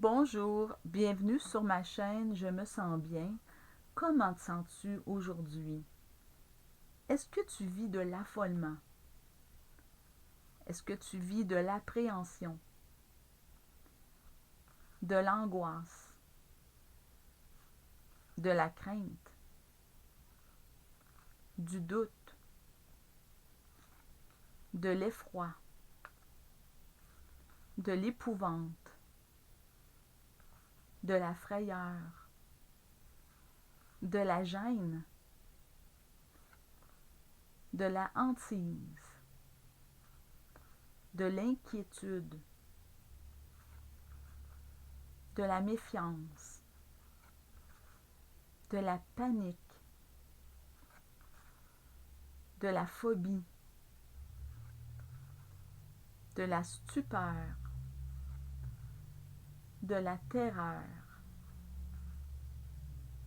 Bonjour, bienvenue sur ma chaîne Je me sens bien. Comment te sens-tu aujourd'hui? Est-ce que tu vis de l'affolement? Est-ce que tu vis de l'appréhension, de l'angoisse, de la crainte, du doute, de l'effroi, de l'épouvante, de la frayeur, de la gêne, de la hantise, de l'inquiétude, de la méfiance, de la panique, de la phobie, de la stupeur, de la terreur,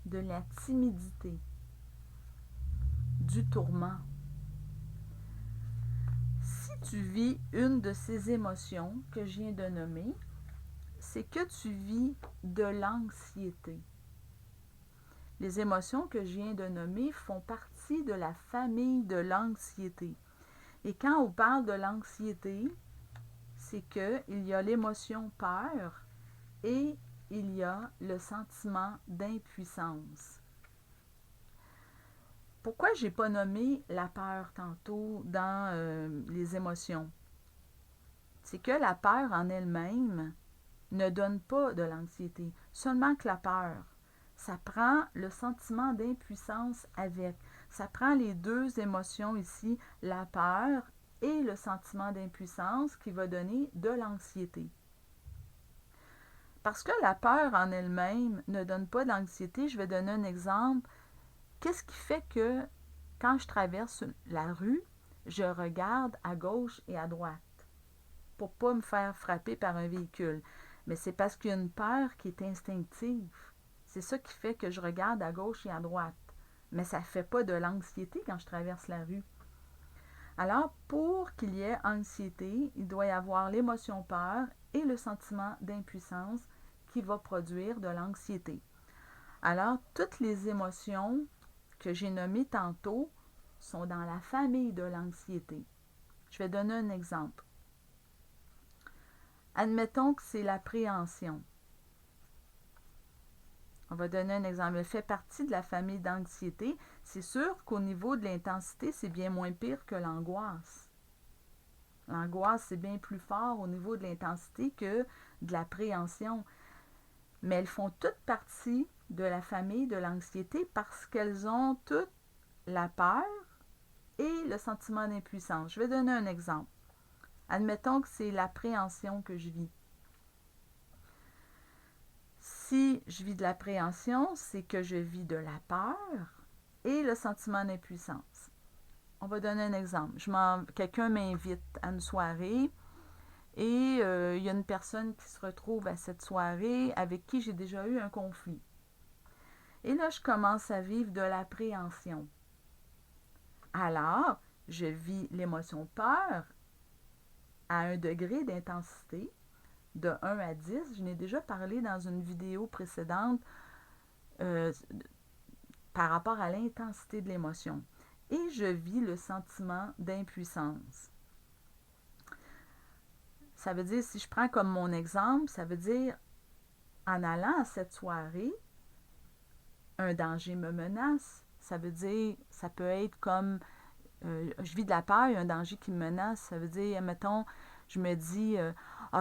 de la timidité, du tourment. Si tu vis une de ces émotions que je viens de nommer, c'est que tu vis de l'anxiété. Les émotions que je viens de nommer font partie de la famille de l'anxiété. Et quand on parle de l'anxiété, c'est qu'il y a l'émotion peur et il y a le sentiment d'impuissance. Pourquoi j'ai pas nommé la peur tantôt dans les émotions? C'est que la peur en elle-même ne donne pas de l'anxiété, seulement que la peur. Ça prend le sentiment d'impuissance avec. Ça prend les deux émotions ici, la peur et le sentiment d'impuissance qui va donner de l'anxiété. Parce que la peur en elle-même ne donne pas d'anxiété, je vais donner un exemple. Qu'est-ce qui fait que quand je traverse la rue, je regarde à gauche et à droite pour ne pas me faire frapper par un véhicule? Mais c'est parce qu'il y a une peur qui est instinctive. C'est ça qui fait que je regarde à gauche et à droite. Mais ça ne fait pas de l'anxiété quand je traverse la rue. Alors, pour qu'il y ait anxiété, il doit y avoir l'émotion peur et le sentiment d'impuissance qui va produire de l'anxiété. Alors, toutes les émotions que j'ai nommées tantôt sont dans la famille de l'anxiété. Je vais donner un exemple. Admettons que c'est l'appréhension. On va donner un exemple. Elle fait partie de la famille d'anxiété. C'est sûr qu'au niveau de l'intensité, c'est bien moins pire que l'angoisse. L'angoisse, c'est bien plus fort au niveau de l'intensité que de l'appréhension. Mais elles font toutes partie de la famille de l'anxiété parce qu'elles ont toutes la peur et le sentiment d'impuissance. Je vais donner un exemple. Admettons que c'est l'appréhension que je vis. Si je vis de l'appréhension, c'est que je vis de la peur et le sentiment d'impuissance. On va donner un exemple. Quelqu'un m'invite à une soirée et il y a une personne qui se retrouve à cette soirée avec qui j'ai déjà eu un conflit. Et là, je commence à vivre de l'appréhension. Alors, je vis l'émotion peur à un degré d'intensité de 1 à 10. Je n'ai déjà parlé dans une vidéo précédente par rapport à l'intensité de l'émotion. Et je vis le sentiment d'impuissance. Ça veut dire, si je prends comme mon exemple, ça veut dire, en allant à cette soirée, un danger me menace. Ça veut dire, ça peut être comme, je vis de la peur, il y a un danger qui me menace. Ça veut dire, mettons, je me dis,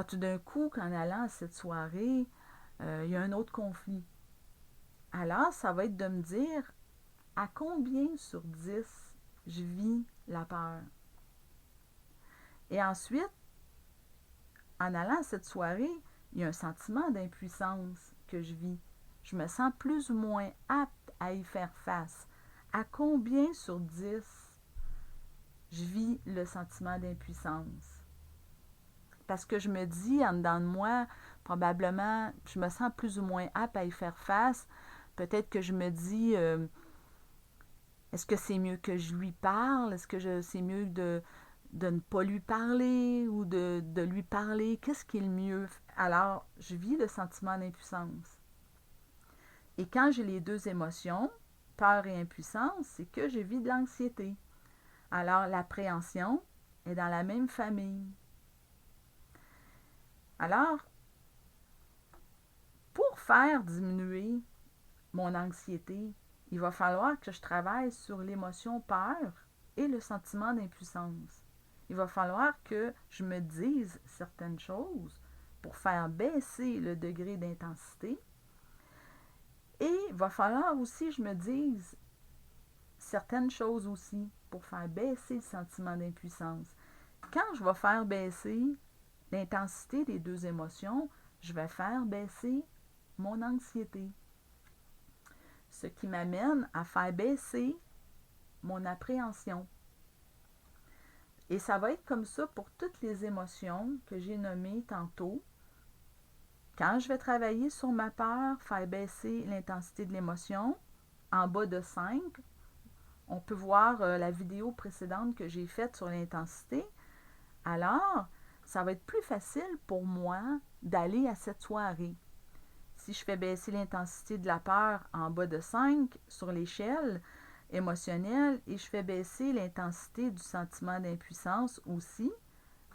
tout d'un coup, qu'en allant à cette soirée, il y a un autre conflit. Alors, ça va être de me dire, à combien sur 10 je vis la peur? Et ensuite, en allant à cette soirée, il y a un sentiment d'impuissance que je vis. Je me sens plus ou moins apte à y faire face. À combien sur 10 je vis le sentiment d'impuissance? Parce que je me dis en dedans de moi, probablement, je me sens plus ou moins apte à y faire face. Peut-être que je me dis, est-ce que c'est mieux que je lui parle? Est-ce que c'est mieux de ne pas lui parler ou de lui parler, qu'est-ce qui est le mieux? Alors, je vis le sentiment d'impuissance. Et quand j'ai les deux émotions, peur et impuissance, c'est que je vis de l'anxiété. Alors, l'appréhension est dans la même famille. Alors, pour faire diminuer mon anxiété, il va falloir que je travaille sur l'émotion peur et le sentiment d'impuissance. Il va falloir que je me dise certaines choses pour faire baisser le degré d'intensité. Et il va falloir aussi que je me dise certaines choses aussi pour faire baisser le sentiment d'impuissance. Quand je vais faire baisser l'intensité des deux émotions, je vais faire baisser mon anxiété. Ce qui m'amène à faire baisser mon appréhension. Et ça va être comme ça pour toutes les émotions que j'ai nommées tantôt. Quand je vais travailler sur ma peur, faire baisser l'intensité de l'émotion en bas de 5, on peut voir la vidéo précédente que j'ai faite sur l'intensité. Alors, ça va être plus facile pour moi d'aller à cette soirée. Si je fais baisser l'intensité de la peur en bas de 5 sur l'échelle émotionnelle et je fais baisser l'intensité du sentiment d'impuissance aussi,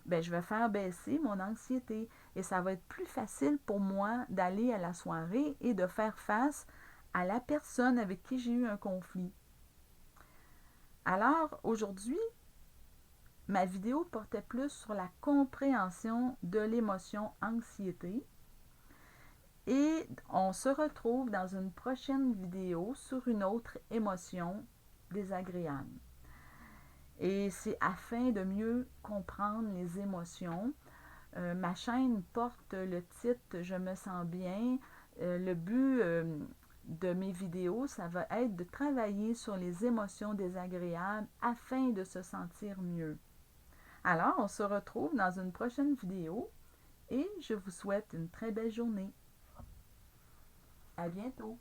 ben, je vais faire baisser mon anxiété et ça va être plus facile pour moi d'aller à la soirée et de faire face à la personne avec qui j'ai eu un conflit. Alors, aujourd'hui, ma vidéo portait plus sur la compréhension de l'émotion anxiété. Et on se retrouve dans une prochaine vidéo sur une autre émotion désagréable. Et c'est afin de mieux comprendre les émotions. Ma chaîne porte le titre « Je me sens bien ». Le but de mes vidéos, ça va être de travailler sur les émotions désagréables afin de se sentir mieux. Alors, on se retrouve dans une prochaine vidéo et je vous souhaite une très belle journée. À bientôt!